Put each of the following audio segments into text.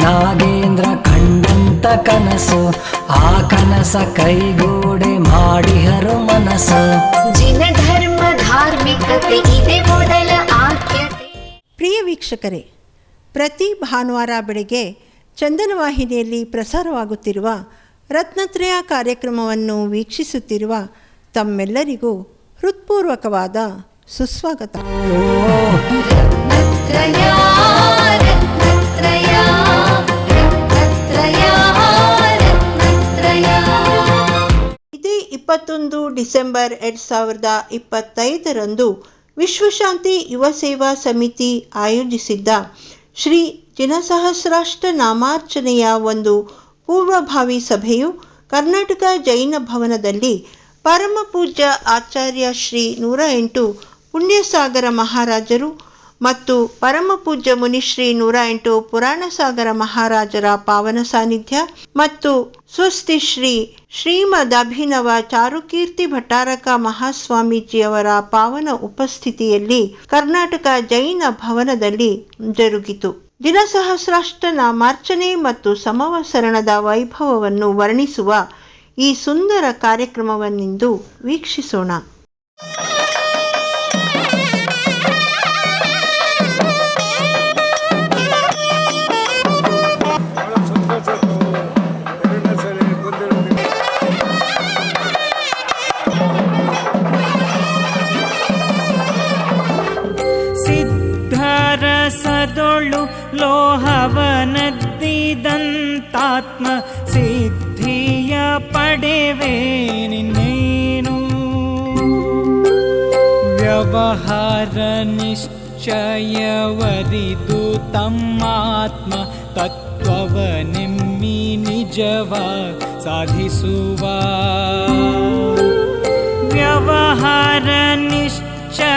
ನಾಗೇಂದ್ರ ಕಂಡಂತ ಕನಸು, ಆ ಕನಸ ಕೈಗೂಡೆ ಮಾಡಿಹರು ಮನಸ್ಸು. ಜಿನ ಧರ್ಮ ಧಾರ್ಮಿಕತೆ ಇದೆ ಮೊದಲ ಆದ್ಯತೆ. ಪ್ರಿಯ ವೀಕ್ಷಕರೇ, ಪ್ರತಿ ಭಾನುವಾರ ಬೆಳಗ್ಗೆ ಚಂದನ ವಾಹಿನಿಯಲ್ಲಿ ಪ್ರಸಾರವಾಗುತ್ತಿರುವ ರತ್ನತ್ರಯ ಕಾರ್ಯಕ್ರಮವನ್ನು ವೀಕ್ಷಿಸುತ್ತಿರುವ ತಮ್ಮೆಲ್ಲರಿಗೂ ಹೃತ್ಪೂರ್ವಕವಾದ ಸುಸ್ವಾಗತ. ಇದೇ 21 ಡಿಸೆಂಬರ್ 2025 ವಿಶ್ವಶಾಂತಿ ಯುವ ಸೇವಾ ಸಮಿತಿ ಆಯೋಜಿಸಿದ್ದ ಶ್ರೀ ಜಿನಸಹಸ್ರಾಷ್ಟ ನಾಮಾರ್ಚನೆಯ ಒಂದು ಪೂರ್ವಭಾವಿ ಸಭೆಯು ಕರ್ನಾಟಕ ಜೈನ ಭವನದಲ್ಲಿ ಪರಮ ಪೂಜ್ಯ ಆಚಾರ್ಯ ಶ್ರೀ 108 ಪುಣ್ಯಸಾಗರ ಮಹಾರಾಜರು ಮತ್ತು ಪರಮ ಪೂಜ್ಯ ಮುನಿಶ್ರೀ 108 ಪುರಾಣಸಾಗರ ಮಹಾರಾಜರ ಪಾವನ ಸಾನ್ನಿಧ್ಯ ಮತ್ತು ಸ್ವಸ್ತಿ ಶ್ರೀ ಶ್ರೀಮದಭಿನವ ಚಾರುಕೀರ್ತಿ ಭಟ್ಟಾರಕ ಮಹಾಸ್ವಾಮೀಜಿಯವರ ಪಾವನ ಉಪಸ್ಥಿತಿಯಲ್ಲಿ ಕರ್ನಾಟಕ ಜೈನ ಭವನದಲ್ಲಿ ಜರುಗಿತು. ಜಿನಸಹಸ್ರಾಷ್ಟ ನಾಮಾರ್ಚನೆ ಮತ್ತು ಸಮವಸರಣದ ವೈಭವವನ್ನು ವರ್ಣಿಸುವ ಈ ಸುಂದರ ಕಾರ್ಯಕ್ರಮವನ್ನಿಂದು ವೀಕ್ಷಿಸೋಣ. ಸಿದ್ಧರಸದೊಳು ಲೋಹವನದ್ದಿದಂತಾತ್ಮ ಸಿದ್ಧಿಯ ಪಡೆವೆ ನಿನ್ನೇನು. ವ್ಯವಹಾರ ನಿಶ್ಚಯವರಿದು ತಮ್ಮಾತ್ಮ ತತ್ವವನೆಮ್ಮಿ ನಿಜವ ಸಾಧಿಸುವ. ವ್ಯವಹಾರ ನಿಶ್ಚಯವರಿದು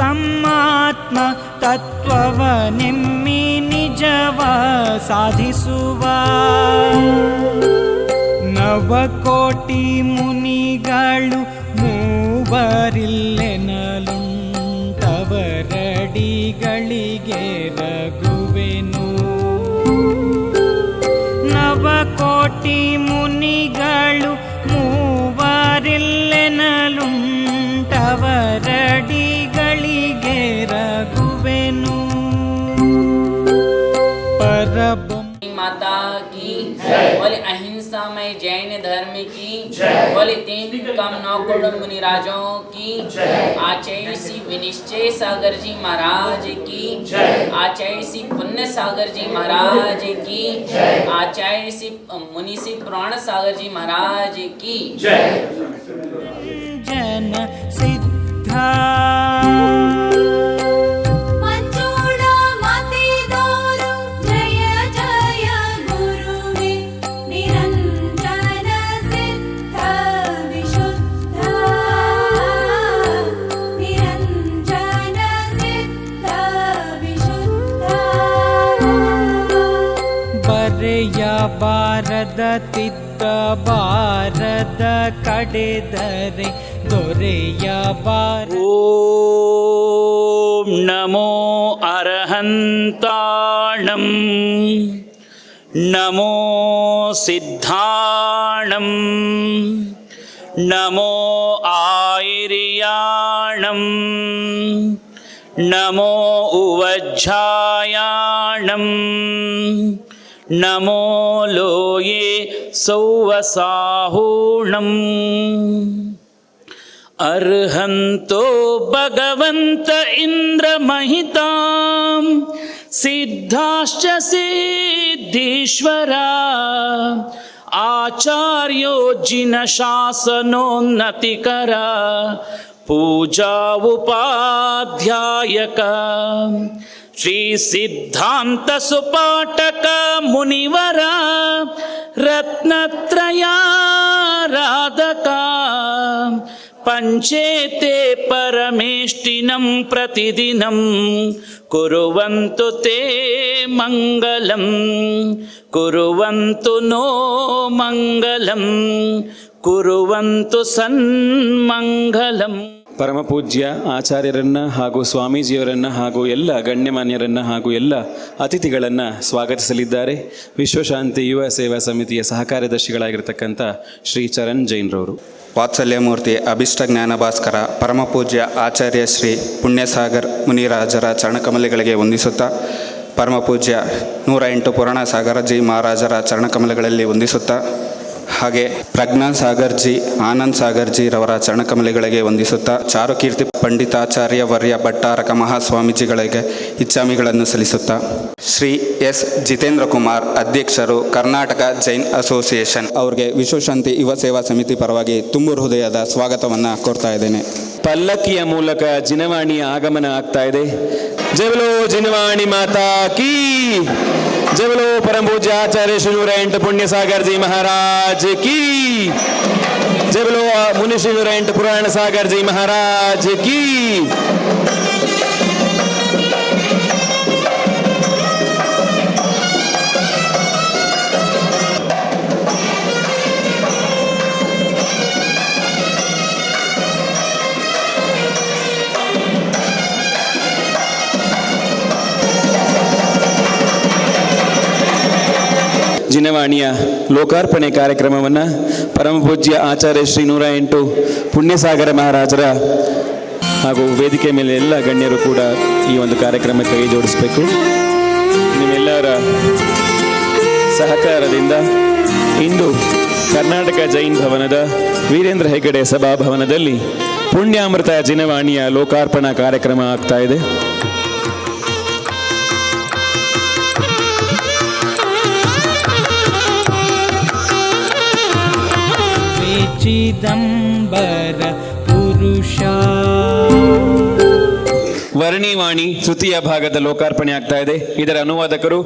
ತಮ್ಮಾತ್ಮ ತತ್ವವನೆಮ್ಮಿ ನಿಜವ ಸಾಧಿಸುವ. ನವಕೋಟಿ ಮುನಿಗಳು ಮೂವರಿಲ್ಲೆನಲುಂಟವರಡಿಗಳಿಗೆ ರಘುವೆನು. ನವಕೋಟಿ ಮುನಿಗಳು ಮೂವರಿಲ್ಲೆನಲುಂಟವರಡಿಗಳಿಗೆ ರಘುವೆನು. माता की बोले अहिंसा में जैन धर्म की बोले 3 कम 9 करोड़ मुनिराजों की आचार्य श्री विनिश्चय सागर जी महाराज की आचार्य श्री पुण्य सागर जी महाराज की आचार्य श्री मुनि श्री पुराण सागर जी महाराज की जन सिद्धा ಬಾರದ ತಿತ್ತ ಬಾರದ ಕಡೆದರೆ ದೊರೆಯ ಬಾರ. ಓಂ ನಮೋ ಅರ್ಹಂತಾಣಂ ನಮೋ ಸಿದ್ಧಾಣಂ ನಮೋ ಆಯಿರ್ಯಾಣಂ ನಮೋ ಉವಜ್ಜಾಯಾಣಂ ನಮೋ ಲೋಯೇ ಸೌವಸಾಹೂಣಂ. ಅರ್ಹಂತೋ ಭಗವಂತ ಇಂದ್ರ ಮಹಿತಾಂ ಸಿದ್ಧಾಶ್ಚ ಸಿದ್ಧೀಶ್ವರ ಆಚಾರ್ಯೋ ಜಿನ ಶಾಸನೋನ್ನತಿಕರ ಪೂಜಾ ಉಪಾಧ್ಯಾಯಕ ಶ್ರೀ ಸಿದ್ಧಾಂತ ಸುಪಾಟಕ ಮುನಿವರ ರತ್ನತ್ರಯಾರಾಧಕ ಪಂಚೇತೆ ಪರಮೇಷ್ಟಿನಂ ಪ್ರತಿದಿನಂ ಕುರುವಂತು ತೇ ಮಂಗಲಂ ಕುರುವಂತು ನೋ ಮಂಗಲಂ ಕುರುವಂತು ಸನ್ಮಂಗಲಂ. ಪರಮಪೂಜ್ಯ ಆಚಾರ್ಯರನ್ನು ಹಾಗೂ ಸ್ವಾಮೀಜಿಯವರನ್ನು ಹಾಗೂ ಎಲ್ಲ ಗಣ್ಯಮಾನ್ಯರನ್ನು ಹಾಗೂ ಎಲ್ಲ ಅತಿಥಿಗಳನ್ನು ಸ್ವಾಗತಿಸಲಿದ್ದಾರೆ ವಿಶ್ವಶಾಂತಿ ಯುವ ಸೇವಾ ಸಮಿತಿಯ ಸಹಕಾರ್ಯದರ್ಶಿಗಳಾಗಿರ್ತಕ್ಕಂಥ ಶ್ರೀ ಚರಣ್ ಜೈನ್ರವರು. ವಾತ್ಸಲ್ಯಮೂರ್ತಿ ಅಭಿಷ್ಟ ಜ್ಞಾನಭಾಸ್ಕರ ಪರಮಪೂಜ್ಯ ಆಚಾರ್ಯ ಶ್ರೀ ಪುಣ್ಯಸಾಗರ್ ಮುನಿರಾಜರ ಚರಣಕಮಲಗಳಿಗೆ ವಂದಿಸುತ್ತಾ, ಪರಮಪೂಜ್ಯ 108 ಪುರಾಣ ಸಾಗರಜಿ ಮಹಾರಾಜರ ಚರಣಕಮಲಗಳಲ್ಲಿ ವಂದಿಸುತ್ತಾ, ಹಾಗೆ ಪ್ರಜ್ಞಾ ಸಾಗರ್ಜಿ ಆನಂದ್ ಸಾಗರ್ಜಿರವರ ಚರಣಕಮಲಗಳಿಗೆ ವಂದಿಸುತ್ತಾ, ಚಾರುಕೀರ್ತಿ ಪಂಡಿತಾಚಾರ್ಯ ವರ್ಯ ಭಟ್ಟಾರಕ ಮಹಾಸ್ವಾಮೀಜಿಗಳಿಗೆ ಇಚ್ಛಾಮಿಗಳನ್ನು ಸಲ್ಲಿಸುತ್ತಾ, ಶ್ರೀ ಎಸ್ ಜಿತೇಂದ್ರ ಕುಮಾರ್ ಅಧ್ಯಕ್ಷರು ಕರ್ನಾಟಕ ಜೈನ್ ಅಸೋಸಿಯೇಷನ್ ಅವ್ರಿಗೆ ವಿಶ್ವಶಾಂತಿ ಯುವ ಸೇವಾ ಸಮಿತಿ ಪರವಾಗಿ ತುಂಬು ಹೃದಯದ ಸ್ವಾಗತವನ್ನು ಕೋರ್ತಾ ಇದ್ದೇನೆ. ಪಲ್ಲಕ್ಕಿಯ ಮೂಲಕ ಜಿನವಾಣಿಯ ಆಗಮನ ಆಗ್ತಾ ಇದೆ. ಜೈ ಬೋಲೋ ಜಿನವಾಣಿ ಮಾತಾ ಕೀ, ಜೈ ಬೋಲೋ ಪರಮ ಪೂಜ್ಯ ಆಚಾರ್ಯ ಶ್ರೀ 108 ಪುಣ್ಯಸಾಗರ್ ಜಿ ಮಹಾರಾಜ್ ಕೀ, ಜೈ ಬೋಲೋ ಮುನಿ ಶ್ರೀ 108 ಪುರಾಣ ಸಾಗರ್ ಜಿ ಮಹಾರಾಜ್ ಕೀ. ಜಿನವಾಣಿಯ ಲೋಕಾರ್ಪಣೆ ಕಾರ್ಯಕ್ರಮವನ್ನು ಪರಮಪೂಜ್ಯ ಆಚಾರ್ಯ ಶ್ರೀ 108 ಪುಣ್ಯಸಾಗರ ಮಹಾರಾಜರ ಹಾಗೂ ವೇದಿಕೆ ಮೇಲೆ ಎಲ್ಲ ಗಣ್ಯರು ಕೂಡ ಈ ಒಂದು ಕಾರ್ಯಕ್ರಮಕ್ಕೆ ಕೈ ಜೋಡಿಸಬೇಕು. ನಿಮ್ಮೆಲ್ಲರ ಸಹಕಾರದಿಂದ ಇಂದು ಕರ್ನಾಟಕ ಜೈನ್ ಭವನದ ವೀರೇಂದ್ರ ಹೆಗ್ಗಡೆ ಸಭಾಭವನದಲ್ಲಿ ಪುಣ್ಯಾಮೃತ ಜಿನವಾಣಿಯ ಲೋಕಾರ್ಪಣಾ ಕಾರ್ಯಕ್ರಮ ಆಗ್ತಾ ಇದೆ. ಚಿದಂಬರ ಪುರುಷ ವರ್ಣಿವಾಣಿ ತೃತೀಯ ಭಾಗದ ಲೋಕಾರ್ಪಣೆ ಆಗ್ತಾ ಇದೆ. ಇದರ ಅನುವಾದಕರು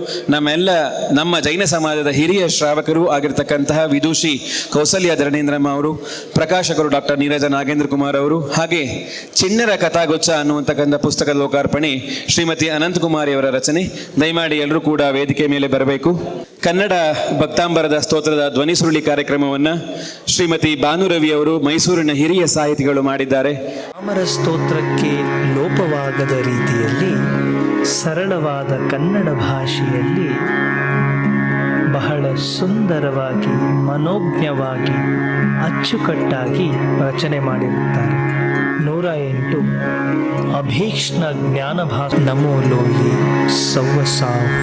ನಮ್ಮ ಜೈನ ಸಮಾಜದ ಹಿರಿಯ ಶ್ರಾವಕರು ಆಗಿರ್ತಕ್ಕಂತಹ ವಿದೂಷಿ ಕೌಸಲ್ಯ ಧರಣೇಂದ್ರಮ್ಮ ಅವರು, ಪ್ರಕಾಶಕರು ಡಾಕ್ಟರ್ ನೀರಜ ನಾಗೇಂದ್ರ ಕುಮಾರ್ ಅವರು, ಹಾಗೆ ಚಿಣ್ಣರ ಕಥಾಗೊಚ್ಚ ಅನ್ನುವಂತಕ್ಕಂಥ ಪುಸ್ತಕದ ಲೋಕಾರ್ಪಣೆ ಶ್ರೀಮತಿ ಅನಂತಕುಮಾರಿ ಅವರ ರಚನೆ. ದಯಮಾಡಿ ಎಲ್ಲರೂ ಕೂಡ ವೇದಿಕೆ ಮೇಲೆ ಬರಬೇಕು. ಕನ್ನಡ ಭಕ್ತಾಂಬರದ ಸ್ತೋತ್ರದ ಧ್ವನಿ ಸುರುಳಿ ಕಾರ್ಯಕ್ರಮವನ್ನು ಶ್ರೀಮತಿ ಭಾನುರವಿ ಅವರು ಮೈಸೂರಿನ ಹಿರಿಯ ಸಾಹಿತಿಗಳು ಮಾಡಿದ್ದಾರೆ. ರಾಮರ ಸ್ತೋತ್ರಕ್ಕೆ ಲೋಪವಾಗದ ರೀತಿಯಲ್ಲಿ ಸರಳವಾದ ಕನ್ನಡ ಭಾಷೆಯಲ್ಲಿ ಬಹಳ ಸುಂದರವಾಗಿ ಮನೋಜ್ಞವಾಗಿ ಅಚ್ಚುಕಟ್ಟಾಗಿ ರಚನೆ ಮಾಡಿರುತ್ತಾರೆ. 108 ಅಭೀಕ್ಷ್ಣ ಜ್ಞಾನಭಾಷ ನಮೋ ಲೋಹಿ ಸವ್ವಸಾಹು.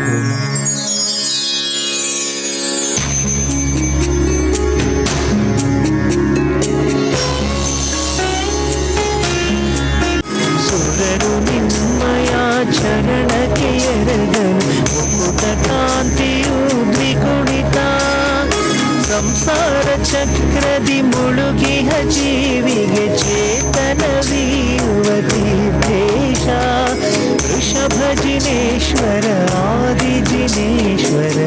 ಸುರರು ನಿಮ್ಮಯ ಚರಣಕ್ಕೆ ಎರಗಲು ಮುಕುಟ ಕಾಂತಿಯು ದ್ವಿಗುಣಿತ ಸಂಸಾರ ಚಕ್ರದಿ ಮುಳುಗಿಹ ಜೀವಿಗೆ ಚೇತನವೀಯುವ ತೀರ್ಥೇಶ ವೃಷಭ ಜಿನೇಶ್ವರ ಆದಿ ಜಿನೇಶ್ವರ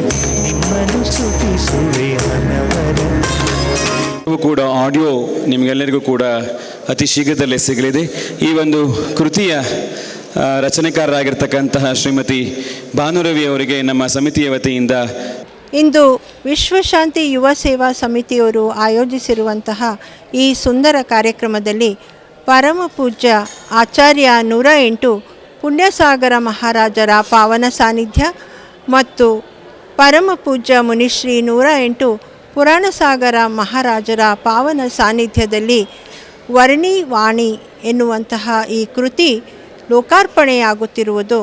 ನಿಮ್ಮನ್ನು ಸ್ತುತಿಸುವೆ ಹನವರ. ಕೂಡ ಆಡಿಯೋ ನಿಮಗೆಲ್ಲರಿಗೂ ಕೂಡ ಅತಿ ಶೀಘ್ರದಲ್ಲೇ ಸಿಗಲಿದೆ. ಈ ಒಂದು ಕೃತಿಯ ರಚನೆಕಾರರಾಗಿರ್ತಕ್ಕಂತಹ ಶ್ರೀಮತಿ ಭಾನುರವಿ ಅವರಿಗೆ ನಮ್ಮ ಸಮಿತಿಯ ವತಿಯಿಂದ ಇಂದು ವಿಶ್ವಶಾಂತಿ ಯುವ ಸೇವಾ ಸಮಿತಿಯವರು ಆಯೋಜಿಸಿರುವಂತಹ ಈ ಸುಂದರ ಕಾರ್ಯಕ್ರಮದಲ್ಲಿ ಪರಮ ಪೂಜ್ಯ ಆಚಾರ್ಯ 108 ಪುಣ್ಯಸಾಗರ ಮಹಾರಾಜರ ಪಾವನ ಸಾನ್ನಿಧ್ಯ ಮತ್ತು ಪರಮ ಪೂಜ್ಯ ಮುನಿಶ್ರೀ 108 ಪುರಾಣಸಾಗರ ಮಹಾರಾಜರ ಪಾವನ ಸಾನ್ನಿಧ್ಯದಲ್ಲಿ ವರ್ಣಿವಾಣಿ ಎನ್ನುವಂತಹ ಈ ಕೃತಿ ಲೋಕಾರ್ಪಣೆಯಾಗುತ್ತಿರುವುದು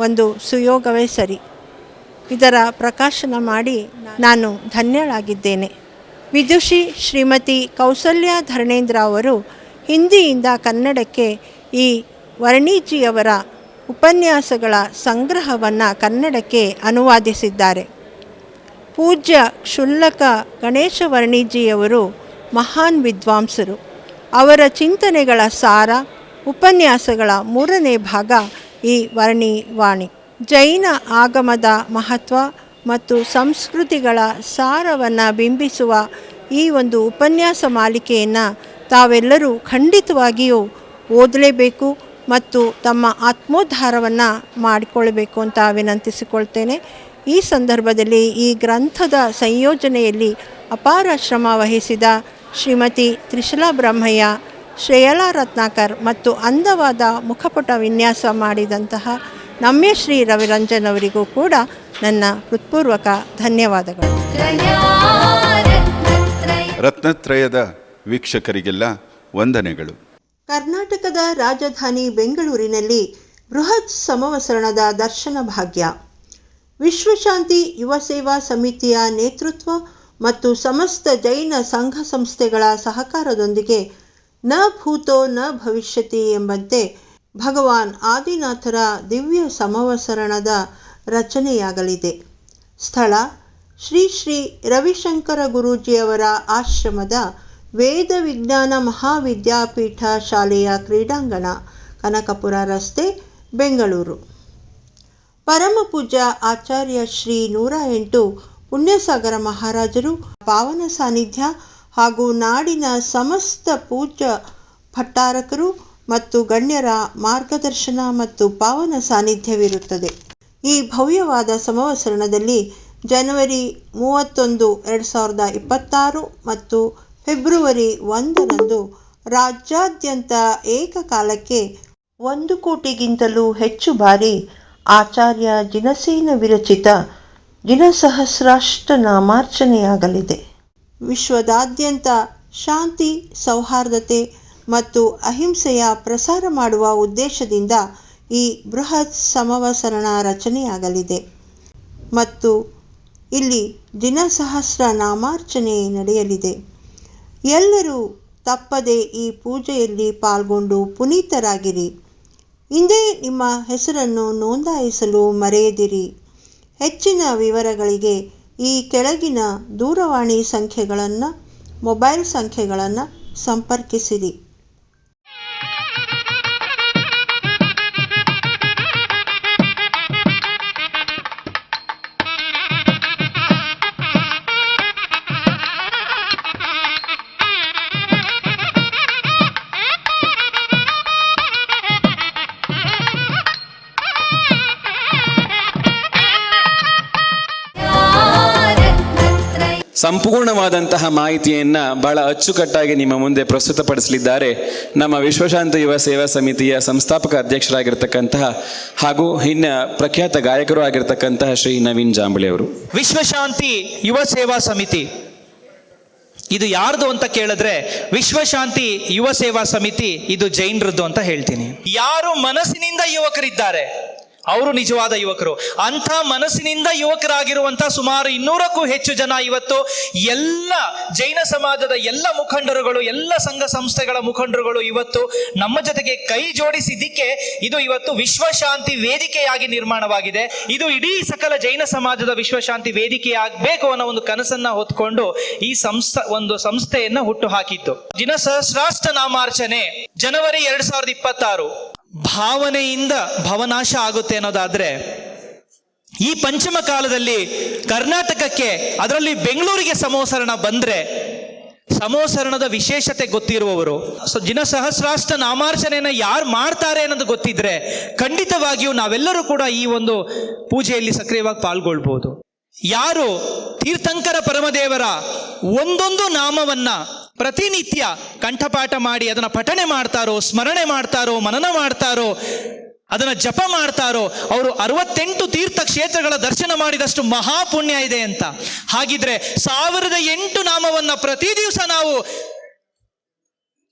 ಒಂದು ಸುಯೋಗವೇ ಸರಿ. ಇದರ ಪ್ರಕಾಶನ ಮಾಡಿ ನಾನು ಧನ್ಯಳಾಗಿದ್ದೇನೆ. ವಿದುಷಿ ಶ್ರೀಮತಿ ಕೌಸಲ್ಯ ಧರಣೇಂದ್ರ ಅವರು ಹಿಂದಿಯಿಂದ ಕನ್ನಡಕ್ಕೆ ಈ ವರ್ಣಿಜಿಯವರ ಉಪನ್ಯಾಸಗಳ ಸಂಗ್ರಹವನ್ನು ಕನ್ನಡಕ್ಕೆ ಅನುವಾದಿಸಿದ್ದಾರೆ. ಪೂಜ್ಯ ಕ್ಷುಲ್ಲಕ ಗಣೇಶ ವರ್ಣಿಜಿಯವರು ಮಹಾನ್ ವಿದ್ವಾಂಸರು. ಅವರ ಚಿಂತನೆಗಳ ಸಾರ ಉಪನ್ಯಾಸಗಳ 3ನೇ ಭಾಗ ಈ ವರ್ಣಿವಾಣಿ. ಜೈನ ಆಗಮದ ಮಹತ್ವ ಮತ್ತು ಸಂಸ್ಕೃತಿಗಳ ಸಾರವನ್ನು ಬಿಂಬಿಸುವ ಈ ಒಂದು ಉಪನ್ಯಾಸ ಮಾಲಿಕೆಯನ್ನು ತಾವೆಲ್ಲರೂ ಖಂಡಿತವಾಗಿಯೂ ಓದಲೇಬೇಕು ಮತ್ತು ತಮ್ಮ ಆತ್ಮೋದ್ಧಾರವನ್ನು ಮಾಡಿಕೊಳ್ಳಬೇಕು ಅಂತ ವಿನಂತಿಸಿಕೊಳ್ತೇನೆ. ಈ ಸಂದರ್ಭದಲ್ಲಿ ಈ ಗ್ರಂಥದ ಸಂಯೋಜನೆಯಲ್ಲಿ ಅಪಾರ ಶ್ರಮ ವಹಿಸಿದ ಶ್ರೀಮತಿ ತ್ರಿಶಲಾ ಬ್ರಹ್ಮಯ್ಯ, ಶ್ರೇಯಲಾ ರತ್ನಾಕರ್ ಮತ್ತು ಅಂದವಾದ ಮುಖಪುಟ ವಿನ್ಯಾಸ ಮಾಡಿದಂತಹ ನಮ್ಯಶ್ರೀ ರವಿರಂಜನ್ ಅವರಿಗೂ ಕೂಡ ನನ್ನ ಹೃತ್ಪೂರ್ವಕ ಧನ್ಯವಾದಗಳು. ರತ್ನತ್ರಯದ ವೀಕ್ಷಕರಿಗೆಲ್ಲ ವಂದನೆಗಳು. ಕರ್ನಾಟಕದ ರಾಜಧಾನಿ ಬೆಂಗಳೂರಿನಲ್ಲಿ ಬೃಹತ್ ಸಮವಸರಣದ ದರ್ಶನ ಭಾಗ್ಯ. ವಿಶ್ವಶಾಂತಿ ಯುವ ಸೇವಾ ಸಮಿತಿಯ ನೇತೃತ್ವ ಮತ್ತು ಸಮಸ್ತ ಜೈನ ಸಂಘ ಸಂಸ್ಥೆಗಳ ಸಹಕಾರದೊಂದಿಗೆ ನ ಭೂತೋ ನ ಭವಿಷ್ಯತಿ ಎಂಬಂತೆ ಭಗವಾನ್ ಆದಿನಾಥರ ದಿವ್ಯ ಸಮವಸರಣದ ರಚನೆಯಾಗಲಿದೆ. ಸ್ಥಳ ಶ್ರೀ ಶ್ರೀ ರವಿಶಂಕರ ಗುರೂಜಿಯವರ ಆಶ್ರಮದ ವೇದ ವಿಜ್ಞಾನ ಮಹಾವಿದ್ಯಾಪೀಠ ಶಾಲೆಯ ಕ್ರೀಡಾಂಗಣ, ಕನಕಪುರ ರಸ್ತೆ, ಬೆಂಗಳೂರು. ಪರಮ ಪೂಜ್ಯ ಆಚಾರ್ಯ ಶ್ರೀ 108 ಪುಣ್ಯಸಾಗರ ಮಹಾರಾಜರು ಪಾವನ ಸಾನ್ನಿಧ್ಯ ಹಾಗೂ ನಾಡಿನ ಸಮಸ್ತ ಪೂಜ್ಯ ಭಟ್ಟಾರಕರು ಮತ್ತು ಗಣ್ಯರ ಮಾರ್ಗದರ್ಶನ ಮತ್ತು ಪಾವನ ಸಾನ್ನಿಧ್ಯವಿರುತ್ತದೆ. ಈ ಭವ್ಯವಾದ ಸಮವಸರಣದಲ್ಲಿ ಜನವರಿ 31, 2026 ಮತ್ತು ಫೆಬ್ರವರಿ 1ರಂದು ರಾಜ್ಯಾದ್ಯಂತ ಏಕಕಾಲಕ್ಕೆ 1 ಕೋಟಿಗಿಂತಲೂ ಹೆಚ್ಚು ಬಾರಿ ಆಚಾರ್ಯ ಜಿನಸೇನ ವಿರಚಿತ ಜಿನಸಹಸ್ರಾಷ್ಟ ನಾಮಾರ್ಚನೆಯಾಗಲಿದೆ. ವಿಶ್ವದಾದ್ಯಂತ ಶಾಂತಿ, ಸೌಹಾರ್ದತೆ ಮತ್ತು ಅಹಿಂಸೆಯ ಪ್ರಸಾರ ಮಾಡುವ ಉದ್ದೇಶದಿಂದ ಈ ಬೃಹತ್ ಸಮವಸರಣ ರಚನೆಯಾಗಲಿದೆ ಮತ್ತು ಇಲ್ಲಿ ಜಿನಸಹಸ್ರ ನಾಮಾರ್ಚನೆ ನಡೆಯಲಿದೆ. ಎಲ್ಲರೂ ತಪ್ಪದೆ ಈ ಪೂಜೆಯಲ್ಲಿ ಪಾಲ್ಗೊಂಡು ಪುನೀತರಾಗಿರಿ. ಇಂದೇ ನಿಮ್ಮ ಹೆಸರನ್ನು ನೋಂದಾಯಿಸಲು ಮರೆಯದಿರಿ. ಹೆಚ್ಚಿನ ವಿವರಗಳಿಗೆ ಈ ಕೆಳಗಿನ ದೂರವಾಣಿ ಸಂಖ್ಯೆಗಳನ್ನು, ಮೊಬೈಲ್ ಸಂಖ್ಯೆಗಳನ್ನು ಸಂಪರ್ಕಿಸಿರಿ. ಸಂಪೂರ್ಣವಾದಂತಹ ಮಾಹಿತಿಯನ್ನು ಬಹಳ ಅಚ್ಚುಕಟ್ಟಾಗಿ ನಿಮ್ಮ ಮುಂದೆ ಪ್ರಸ್ತುತಪಡಿಸಲಿದ್ದಾರೆ ನಮ್ಮ ವಿಶ್ವಶಾಂತಿ ಯುವ ಸೇವಾ ಸಮಿತಿಯ ಸಂಸ್ಥಾಪಕ ಅಧ್ಯಕ್ಷರಾಗಿರ್ತಕ್ಕಂತಹ ಹಾಗೂ ಇನ್ನು ಪ್ರಖ್ಯಾತ ಗಾಯಕರು ಆಗಿರ್ತಕ್ಕಂತಹ ಶ್ರೀ ನವೀನ್ ಜಾಂಬಳಿ ಅವರು. ವಿಶ್ವಶಾಂತಿ ಯುವ ಸೇವಾ ಸಮಿತಿ ಇದು ಯಾರ್ದು ಅಂತ ಕೇಳಿದ್ರೆ, ವಿಶ್ವಶಾಂತಿ ಯುವ ಸೇವಾ ಸಮಿತಿ ಇದು ಜೈನರದ್ದು ಅಂತ ಹೇಳ್ತೀನಿ. ಯಾರು ಮನಸ್ಸಿನಿಂದ ಯುವಕರಿದ್ದಾರೆ ಅವರು ನಿಜವಾದ ಯುವಕರು. ಅಂಥ ಮನಸ್ಸಿನಿಂದ ಯುವಕರಾಗಿರುವಂಥ ಸುಮಾರು 200ಕ್ಕೂ ಹೆಚ್ಚು ಜನ ಇವತ್ತು ಎಲ್ಲ ಜೈನ ಸಮಾಜದ ಎಲ್ಲ ಮುಖಂಡರುಗಳು, ಎಲ್ಲ ಸಂಘ ಸಂಸ್ಥೆಗಳ ಮುಖಂಡರುಗಳು ಇವತ್ತು ನಮ್ಮ ಜೊತೆಗೆ ಕೈ ಜೋಡಿಸಿದ್ದಕ್ಕೆ ಇದು ಇವತ್ತು ವಿಶ್ವಶಾಂತಿ ವೇದಿಕೆಯಾಗಿ ನಿರ್ಮಾಣವಾಗಿದೆ. ಇದು ಇಡೀ ಸಕಲ ಜೈನ ಸಮಾಜದ ವಿಶ್ವಶಾಂತಿ ವೇದಿಕೆಯಾಗಬೇಕು ಅನ್ನೋ ಒಂದು ಕನಸನ್ನ ಹೊತ್ಕೊಂಡು ಈ ಸಂಸ್ಥೆಯನ್ನ ಹುಟ್ಟು ಹಾಕಿತ್ತು. ಜಿನಸಹಸ್ರಾಷ್ಟ ನಾಮಾರ್ಚನೆ ಜನವರಿ 2026. ಭಾವನೆಯಿಂದ ಭವನಾಶ ಆಗುತ್ತೆ ಅನ್ನೋದಾದ್ರೆ, ಈ ಪಂಚಮ ಕಾಲದಲ್ಲಿ ಕರ್ನಾಟಕಕ್ಕೆ, ಅದರಲ್ಲಿ ಬೆಂಗಳೂರಿಗೆ ಸಮವಸರಣ ಬಂದ್ರೆ, ಸಮವಸರಣದ ವಿಶೇಷತೆ ಗೊತ್ತಿರುವವರು, ಜಿನಸಹಸ್ರಾಷ್ಟ ನಾಮಾರ್ಚನೆಯನ್ನ ಯಾರು ಮಾಡ್ತಾರೆ ಅನ್ನೋದು ಗೊತ್ತಿದ್ರೆ ಖಂಡಿತವಾಗಿಯೂ ನಾವೆಲ್ಲರೂ ಕೂಡ ಈ ಒಂದು ಪೂಜೆಯಲ್ಲಿ ಸಕ್ರಿಯವಾಗಿ ಪಾಲ್ಗೊಳ್ಬಹುದು. ಯಾರು ತೀರ್ಥಂಕರ ಪರಮದೇವರ ಒಂದೊಂದು ನಾಮವನ್ನ ಪ್ರತಿನಿತ್ಯ ಕಂಠಪಾಠ ಮಾಡಿ ಅದನ್ನು ಪಠಣೆ ಮಾಡ್ತಾರೋ, ಸ್ಮರಣೆ ಮಾಡ್ತಾರೋ, ಮನನ ಮಾಡ್ತಾರೋ, ಅದನ್ನು ಜಪ ಮಾಡ್ತಾರೋ ಅವರು 68 ತೀರ್ಥ ಕ್ಷೇತ್ರಗಳ ದರ್ಶನ ಮಾಡಿದಷ್ಟು ಮಹಾಪುಣ್ಯ ಇದೆ ಅಂತ. ಹಾಗಿದ್ರೆ 1008 ನಾಮವನ್ನ ಪ್ರತಿ ದಿವಸ ನಾವು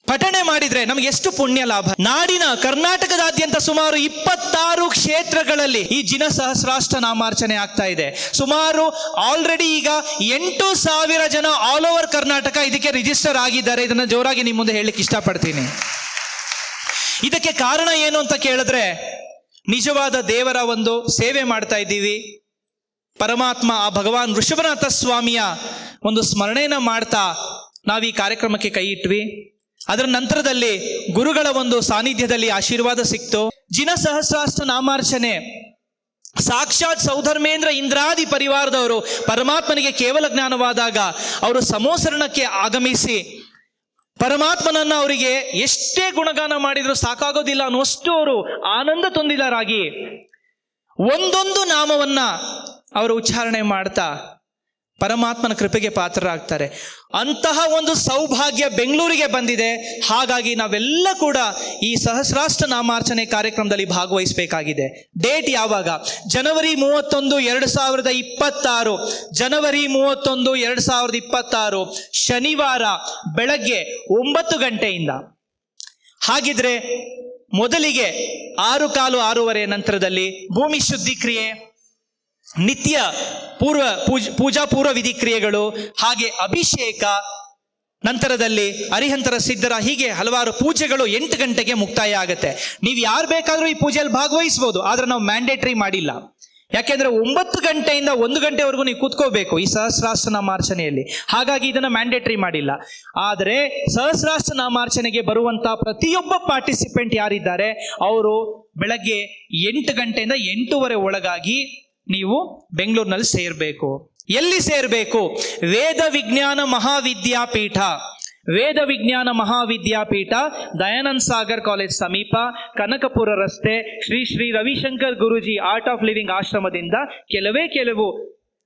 ಪಠಣೆ ಮಾಡಿದ್ರೆ ನಮ್ಗೆ ಎಷ್ಟು ಪುಣ್ಯ ಲಾಭ. ನಾಡಿನ ಕರ್ನಾಟಕದಾದ್ಯಂತ ಸುಮಾರು 26 ಕ್ಷೇತ್ರಗಳಲ್ಲಿ ಈ ಜಿನಸಹಸ್ರಾಷ್ಟ ನಾಮಾರ್ಚನೆ ಆಗ್ತಾ ಇದೆ. ಸುಮಾರು ಆಲ್ರೆಡಿ ಈಗ 8,000 ಜನ ಆಲ್ ಓವರ್ ಕರ್ನಾಟಕ ಇದಕ್ಕೆ ರಿಜಿಸ್ಟರ್ ಆಗಿದ್ದಾರೆ. ಇದನ್ನ ಜೋರಾಗಿ ನಿಮ್ಮ ಮುಂದೆ ಹೇಳಲಿಕ್ಕೆ ಇಷ್ಟಪಡ್ತೀನಿ. ಇದಕ್ಕೆ ಕಾರಣ ಏನು ಅಂತ ಕೇಳಿದ್ರೆ, ನಿಜವಾದ ದೇವರ ಒಂದು ಸೇವೆ ಮಾಡ್ತಾ ಇದ್ದೀವಿ. ಪರಮಾತ್ಮ ಆ ಭಗವಾನ್ ಋಷಭನಾಥ ಸ್ವಾಮಿಯ ಒಂದು ಸ್ಮರಣೆಯನ್ನ ಮಾಡ್ತಾ ನಾವು ಈ ಕಾರ್ಯಕ್ರಮಕ್ಕೆ ಕೈ ಇಟ್ವಿ. ಅದರ ನಂತರದಲ್ಲಿ ಗುರುಗಳ ಒಂದು ಸಾನ್ನಿಧ್ಯದಲ್ಲಿ ಆಶೀರ್ವಾದ ಸಿಕ್ತು. ಜಿನಸಹಸ್ರಾಷ್ಟ ನಾಮಾರ್ಚನೆ ಸಾಕ್ಷಾತ್ ಸೌಧರ್ಮೇಂದ್ರ ಇಂದ್ರಾದಿ ಪರಿವಾರದವರು ಪರಮಾತ್ಮನಿಗೆ ಕೇವಲ ಜ್ಞಾನವಾದಾಗ ಅವರು ಸಮೋಸರಣಕ್ಕೆ ಆಗಮಿಸಿ ಪರಮಾತ್ಮನನ್ನ ಅವರಿಗೆ ಎಷ್ಟೇ ಗುಣಗಾನ ಮಾಡಿದ್ರು ಸಾಕಾಗೋದಿಲ್ಲ ಅನ್ನುವಷ್ಟು ಅವರು ಆನಂದ ತುಂದಿದರಾಗಿ ಒಂದೊಂದು ನಾಮವನ್ನ ಅವರು ಉಚ್ಚಾರಣೆ ಮಾಡ್ತಾ ಪರಮಾತ್ಮನ ಕೃಪೆಗೆ ಪಾತ್ರರಾಗ್ತಾರೆ. ಅಂತಹ ಒಂದು ಸೌಭಾಗ್ಯ ಬೆಂಗಳೂರಿಗೆ ಬಂದಿದೆ. ಹಾಗಾಗಿ ನಾವೆಲ್ಲ ಕೂಡ ಈ ಸಹಸ್ರಾಷ್ಟ ನಾಮಾರ್ಚನೆ ಕಾರ್ಯಕ್ರಮದಲ್ಲಿ ಭಾಗವಹಿಸಬೇಕಾಗಿದೆ. ಡೇಟ್ ಯಾವಾಗ? ಜನವರಿ 31, 2026. ಜನವರಿ 31, 2026 ಶನಿವಾರ ಬೆಳಗ್ಗೆ 9 ಗಂಟೆಯಿಂದ. ಹಾಗಿದ್ರೆ ಮೊದಲಿಗೆ 6:15, 6:30 ನಂತರದಲ್ಲಿ ಭೂಮಿ ಶುದ್ಧಿ ಕ್ರಿಯೆ, ನಿತ್ಯ ಪೂಜಾ ಪೂರ್ವ ವಿಧಿ ಕ್ರಿಯೆಗಳು, ಹಾಗೆ ಅಭಿಷೇಕ, ನಂತರದಲ್ಲಿ ಅರಿಹಂತರ ಸಿದ್ಧರ, ಹೀಗೆ ಹಲವಾರು ಪೂಜೆಗಳು 8 ಗಂಟೆಗೆ ಮುಕ್ತಾಯ ಆಗುತ್ತೆ. ನೀವು ಯಾರು ಬೇಕಾದರೂ ಈ ಪೂಜೆಯಲ್ಲಿ ಭಾಗವಹಿಸ್ಬೋದು, ಆದ್ರೆ ನಾವು ಮ್ಯಾಂಡೇಟರಿ ಮಾಡಿಲ್ಲ. ಯಾಕೆಂದ್ರೆ 9 ಗಂಟೆಯಿಂದ 1 ಗಂಟೆವರೆಗೂ ನೀವು ಕೂತ್ಕೋಬೇಕು ಈ ಸಹಸ್ರಾಷ್ಟ ನಾಮಾರ್ಚನೆಯಲ್ಲಿ. ಹಾಗಾಗಿ ಇದನ್ನ ಮ್ಯಾಂಡೇಟರಿ ಮಾಡಿಲ್ಲ. ಆದರೆ ಸಹಸ್ರಾಷ್ಟ ನಾಮಾರ್ಚನೆಗೆ ಬರುವಂತಹ ಪ್ರತಿಯೊಬ್ಬ ಪಾರ್ಟಿಸಿಪೆಂಟ್ ಯಾರಿದ್ದಾರೆ ಅವರು ಬೆಳಗ್ಗೆ 8 ಗಂಟೆಯಿಂದ 8:15 ಒಳಗಾಗಿ ನೀವು ಬೆಂಗಳೂರಿನಲ್ಲಿ ಸೇರಬೇಕು. ಎಲ್ಲಿ ಸೇರಬೇಕು? ವೇದ ವಿಜ್ಞಾನ ಮಹಾವಿದ್ಯಾಪೀಠ. ವೇದ ವಿಜ್ಞಾನ ಮಹಾವಿದ್ಯಾಪೀಠ, ದಯಾನಂದ್ ಸಾಗರ್ ಕಾಲೇಜ್ ಸಮೀಪ, ಕನಕಪುರ ರಸ್ತೆ, Sri Sri Ravi Shankar Guruji art of living ಆಶ್ರಮದಿಂದ ಕೆಲವು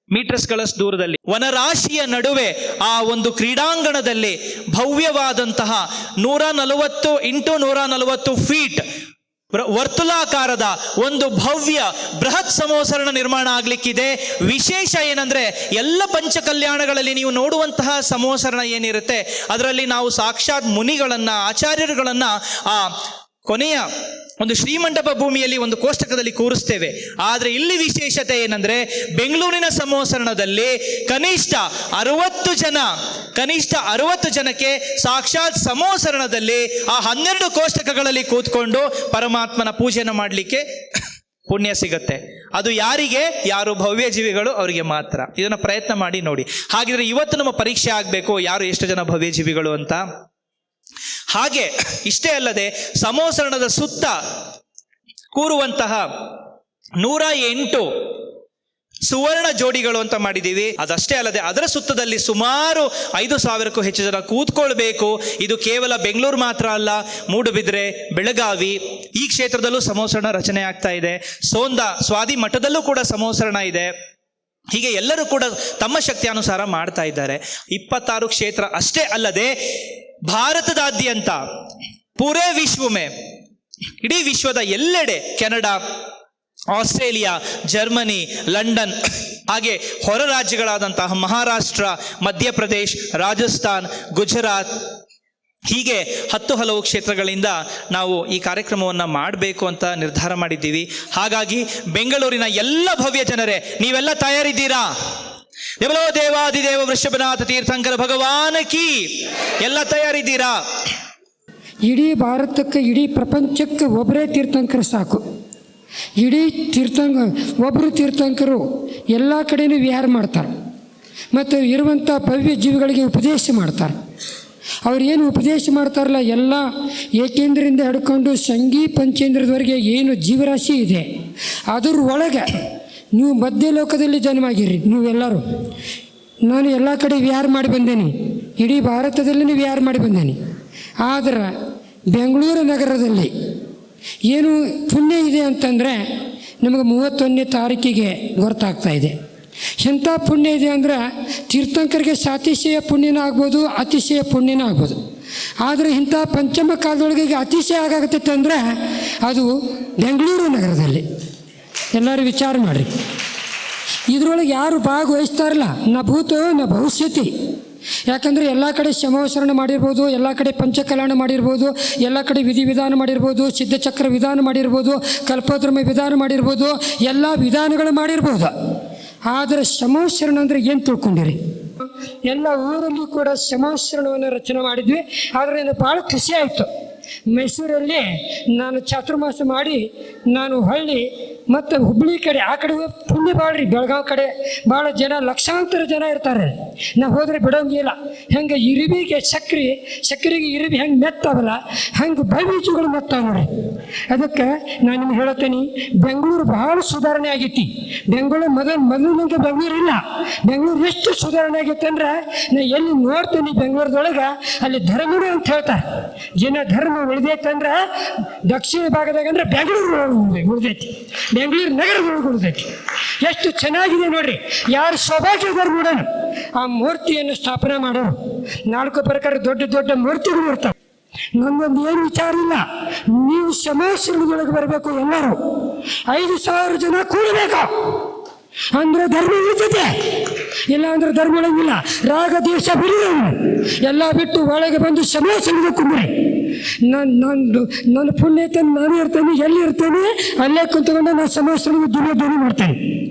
ಮೀಟರ್ಸ್ಗಳ ದೂರದಲ್ಲಿ, ವನರಾಶಿಯ ನಡುವೆ ಆ ಒಂದು ಕ್ರೀಡಾಂಗಣದಲ್ಲಿ ಭವ್ಯವಾದಂತಹ 140 x 140 ಫೀಟ್ ವರ್ತುಲಾಕಾರದ ಒಂದು ಭವ್ಯ ಬೃಹತ್ ಸಮೋಸರಣ ನಿರ್ಮಾಣ ಆಗ್ಲಿಕ್ಕಿದೆ. ವಿಶೇಷ ಏನಂದ್ರೆ ಎಲ್ಲ ಪಂಚಕಲ್ಯಾಣಗಳಲ್ಲಿ ನೀವು ನೋಡುವಂತಹ ಸಮೋಸರಣ ಏನಿರುತ್ತೆ ಅದರಲ್ಲಿ ನಾವು ಸಾಕ್ಷಾತ್ ಮುನಿಗಳನ್ನ, ಆಚಾರ್ಯರುಗಳನ್ನ ಆ ಕೊನೆಯ ಒಂದು ಶ್ರೀಮಂಟಪ ಭೂಮಿಯಲ್ಲಿ ಒಂದು ಕೋಷ್ಟಕದಲ್ಲಿ ಕೂರಿಸ್ತೇವೆ. ಆದರೆ ಇಲ್ಲಿ ವಿಶೇಷತೆ ಏನಂದ್ರೆ ಬೆಂಗಳೂರಿನ ಸಮೋಸರಣದಲ್ಲಿ ಕನಿಷ್ಠ 60 ಜನಕ್ಕೆ ಸಾಕ್ಷಾತ್ ಸಮೋಸರಣದಲ್ಲಿ ಆ 12 ಕೋಷ್ಟಕಗಳಲ್ಲಿ ಕೂತ್ಕೊಂಡು ಪರಮಾತ್ಮನ ಪೂಜೆಯನ್ನು ಮಾಡಲಿಕ್ಕೆ ಪುಣ್ಯ ಸಿಗುತ್ತೆ. ಅದು ಯಾರಿಗೆ? ಯಾರು ಭವ್ಯ ಜೀವಿಗಳು ಅವರಿಗೆ ಮಾತ್ರ. ಇದನ್ನ ಪ್ರಯತ್ನ ಮಾಡಿ ನೋಡಿ. ಹಾಗಿದ್ರೆ ಇವತ್ತು ನಮ್ಮ ಪರೀಕ್ಷೆ ಆಗಬೇಕು, ಯಾರು ಎಷ್ಟು ಜನ ಭವ್ಯ ಜೀವಿಗಳು ಅಂತ. ಹಾಗೆ ಇಷ್ಟೇ ಅಲ್ಲದೆ ಸಮೋಸರಣದ ಸುತ್ತ ಕೂರುವಂತಹ 108 ಸುವರ್ಣ ಜೋಡಿಗಳು ಅಂತ ಮಾಡಿದ್ದೀವಿ. ಅದಷ್ಟೇ ಅಲ್ಲದೆ ಅದರ ಸುತ್ತದಲ್ಲಿ ಸುಮಾರು 5,000ಕ್ಕೂ ಹೆಚ್ಚು ಜನ ಕೂತ್ಕೊಳ್ಬೇಕು. ಇದು ಕೇವಲ ಬೆಂಗಳೂರು ಮಾತ್ರ ಅಲ್ಲ, ಮೂಡುಬಿದ್ರೆ, ಬೆಳಗಾವಿ ಈ ಕ್ಷೇತ್ರದಲ್ಲೂ ಸಮೋಸರಣ ರಚನೆ ಆಗ್ತಾ ಇದೆ. ಸ್ವಾದಿ ಮಠದಲ್ಲೂ ಕೂಡ ಸಮೋಸರಣ ಇದೆ. ಹೀಗೆ ಎಲ್ಲರೂ ಕೂಡ ತಮ್ಮ ಶಕ್ತಿಯಾನುಸಾರ ಮಾಡ್ತಾ ಇದ್ದಾರೆ. 26 ಕ್ಷೇತ್ರ ಅಷ್ಟೇ ಅಲ್ಲದೆ ಭಾರತದಾದ್ಯಂತ ಪೂರೇ ವಿಶ್ವಮೇ, ಇಡೀ ವಿಶ್ವದ ಎಲ್ಲೆಡೆ, ಕೆನಡಾ, ಆಸ್ಟ್ರೇಲಿಯಾ, ಜರ್ಮನಿ, ಲಂಡನ್, ಹಾಗೆ ಹೊರ ರಾಜ್ಯಗಳಾದಂತಹ ಮಹಾರಾಷ್ಟ್ರ, ಮಧ್ಯಪ್ರದೇಶ್, ರಾಜಸ್ಥಾನ್, ಗುಜರಾತ್, ಹೀಗೆ 10 ಹಲವು ಕ್ಷೇತ್ರಗಳಿಂದ ನಾವು ಈ ಕಾರ್ಯಕ್ರಮವನ್ನು ಮಾಡಬೇಕು ಅಂತ ನಿರ್ಧಾರ ಮಾಡಿದ್ದೀವಿ. ಹಾಗಾಗಿ ಬೆಂಗಳೂರಿನ ಎಲ್ಲ ಭವ್ಯ ಜನರೇ, ನೀವೆಲ್ಲ ತಯಾರಿದ್ದೀರಾ? ದೇವಲೋ ದೇವಾದಿದೇವ ವೃಷಭನಾಥ ತೀರ್ಥಂಕರ ಭಗವಾನ್ ಕಿ. ಎಲ್ಲ ತಯಾರಿದ್ದೀರಾ? ಇಡೀ ಭಾರತಕ್ಕೆ, ಇಡೀ ಪ್ರಪಂಚಕ್ಕೆ ಒಬ್ಬರೇ ತೀರ್ಥಂಕರು ಸಾಕು. ಇಡೀ ಒಬ್ಬರು ತೀರ್ಥಂಕರು ಎಲ್ಲ ಕಡೆಯೂ ವಿಹಾರ ಮಾಡ್ತಾರೆ ಮತ್ತು ಇರುವಂಥ ಭವ್ಯ ಜೀವಿಗಳಿಗೆ ಉಪದೇಶ ಮಾಡ್ತಾರೆ. ಅವ್ರು ಏನು ಉಪದೇಶ ಮಾಡ್ತಾರಲ್ಲ, ಎಲ್ಲ ಏಕೇಂದ್ರದಿಂದ ಹಿಡ್ಕೊಂಡು ಸಂಘಿ ಪಂಚೇಂದ್ರದವರೆಗೆ ಏನು ಜೀವರಾಶಿ ಇದೆ ಅದ್ರ ಒಳಗೆ ನೀವು ಮಧ್ಯ ಲೋಕದಲ್ಲಿ ಜನ್ಮಾಗಿರಿ. ನೀವೆಲ್ಲರೂ, ನಾನು ಎಲ್ಲ ಕಡೆ ವಿಹಾರ ಮಾಡಿ ಬಂದೇನೆ, ಇಡೀ ಭಾರತದಲ್ಲಿ ವಿಹಾರ ಮಾಡಿ ಬಂದೇನೆ. ಆದರೆ ಬೆಂಗಳೂರು ನಗರದಲ್ಲಿ ಏನು ಪುಣ್ಯ ಇದೆ ಅಂತಂದರೆ ನಮಗೆ 31ನೇ ತಾರೀಕಿಗೆ ಗೊತ್ತಾಗ್ತಾ ಇದೆ. ಎಂಥ ಪುಣ್ಯ ಇದೆ ಅಂದರೆ ತೀರ್ಥಂಕರಿಗೆ ಸಾತಿಶಯ ಪುಣ್ಯನ ಆಗ್ಬೋದು, ಅತಿಶಯ ಪುಣ್ಯನ ಆಗ್ಬೋದು. ಆದರೆ ಇಂಥ ಪಂಚಮ ಕಾಲದೊಳಗೆ ಅತಿಶಯ ಆಗಾಗತ್ತೆ ಅಂದರೆ ಅದು ಬೆಂಗಳೂರು ನಗರದಲ್ಲಿ. ಎಲ್ಲರೂ ವಿಚಾರ ಮಾಡಿರಿ. ಇದರೊಳಗೆ ಯಾರು ಭಾಗವಹಿಸ್ತಾರಲ್ಲ, ನ ಭೂತೋ ನ ಭವಿಷ್ಯತಿ. ಯಾಕಂದರೆ ಎಲ್ಲ ಕಡೆ ಸಮೋಸರಣ ಮಾಡಿರ್ಬೋದು, ಎಲ್ಲ ಕಡೆ ಪಂಚಕಲ್ಯಾಣ ಮಾಡಿರ್ಬೋದು, ಎಲ್ಲ ಕಡೆ ವಿಧಿವಿಧಾನ ಮಾಡಿರ್ಬೋದು, ಸಿದ್ಧಚಕ್ರ ವಿಧಾನ ಮಾಡಿರ್ಬೋದು, ಕಲ್ಪೋದ್ರಮ ವಿಧಾನ ಮಾಡಿರ್ಬೋದು, ಎಲ್ಲ ವಿಧಾನಗಳು ಮಾಡಿರ್ಬೋದು. ಆದರೆ ಸಮೋಸರಣ ಅಂದರೆ ಏನು ತಿಳ್ಕೊಂಡಿರಿ? ಎಲ್ಲ ಊರಲ್ಲಿ ಕೂಡ ಸಮೋಸರಣವನ್ನು ರಚನೆ ಮಾಡಿದ್ವಿ. ಆದರೆ ನನಗೆ ಭಾಳ ಖುಷಿ ಆಯಿತು. ಮೈಸೂರಲ್ಲಿ ನಾನು ಚಾತುರ್ಮಾಸ ಮಾಡಿ ನಾನು ಹಳ್ಳಿ ಮತ್ತು ಹುಬ್ಬಳ್ಳಿ ಕಡೆ ಆ ಕಡೆ ಪುಣ್ಯ ಭಾಳ ರೀ. ಬೆಳಗಾವಿ ಕಡೆ ಭಾಳ ಜನ, ಲಕ್ಷಾಂತರ ಜನ ಇರ್ತಾರೆ. ನಾವು ಹೋದರೆ ಬಿಡೋಂಗಿಲ್ಲ. ಹೆಂಗೆ ಇರುವಿಗೆ ಸಕ್ಕರೆಗೆ ಇರುವಿ ಹೆಂಗೆ ಮೆತ್ತಾವಲ್ಲ ಹಂಗೆ ಭವ್ಯಗಳು ಮೆತ್ತಾವ ನೋಡಿ. ಅದಕ್ಕೆ ನಾನು ನಿಮ್ಗೆ ಹೇಳ್ತೇನೆ, ಬೆಂಗಳೂರು ಭಾಳ ಸುಧಾರಣೆ ಆಗೈತಿ. ಬೆಂಗಳೂರು ಮೊದಲಿನಂಗೆ ಬೆಂಗಳೂರು ಇಲ್ಲ. ಬೆಂಗಳೂರು ಎಷ್ಟು ಸುಧಾರಣೆ ಆಗೈತೆ ಅಂದ್ರೆ ನಾ ಎಲ್ಲಿ ನೋಡ್ತೀನಿ ಬೆಂಗಳೂರದೊಳಗೆ ಅಲ್ಲಿ ಧರ್ಮಗಳು ಅಂತ ಹೇಳ್ತಾರೆ. ಜನ ಧರ್ಮ ಉಳಿದೈತಂದ್ರೆ ದಕ್ಷಿಣ ಭಾಗದಾಗ ಅಂದ್ರೆ ಬೆಂಗಳೂರು ಉಳಿದೈತಿ, ಬೆಂಗಳೂರು ನಗರ ಉಳಿದೈತಿ. ಎಷ್ಟು ಚೆನ್ನಾಗಿದೆ ನೋಡ್ರಿ. ಯಾರು ಸೌಭಾಗ್ಯದವ್ರು ನೋಡೋಣ. ಆ ಮೂರ್ತಿಯನ್ನು ಸ್ಥಾಪನೆ ಮಾಡೋರು. 4 ಪ್ರಕಾರ ದೊಡ್ಡ ದೊಡ್ಡ ಮೂರ್ತಿಗಳು ಇರ್ತವೆ. ನನ್ನೊಂದು ಏನು ವಿಚಾರ ಇಲ್ಲ, ನೀವು ಸಮಾಶ್ರಮದೊಳಗೆ ಬರಬೇಕು. ಎಲ್ಲರೂ 5,000 ಜನ ಕೂಡಬೇಕು ಅಂದ್ರೆ ಧರ್ಮ ಉಳಿತೈತೆ, ಇಲ್ಲ ಅಂದ್ರೆ ಧರ್ಮ ಉಳಂಗಿಲ್ಲ. ರಾಗ ದೇಶ ಬಿಡಿ, ಎಲ್ಲ ಬಿಟ್ಟು ಒಳಗೆ ಬಂದು ಸಮಾಶ್ರಮದ ಕುಂಬ್ರಿ. ನನ್ನ ಪುಣ್ಯತೆ ನಾನು ಇರ್ತೇನೆ, ಎಲ್ಲಿ ಇರ್ತೇನೆ ಅಲ್ಲೇ ಕುಂತ್ಕೊಂಡು ನಾನು ಸಮಾಶ್ರಮದ ಧ್ವನಿ ಮಾಡ್ತೇನೆ.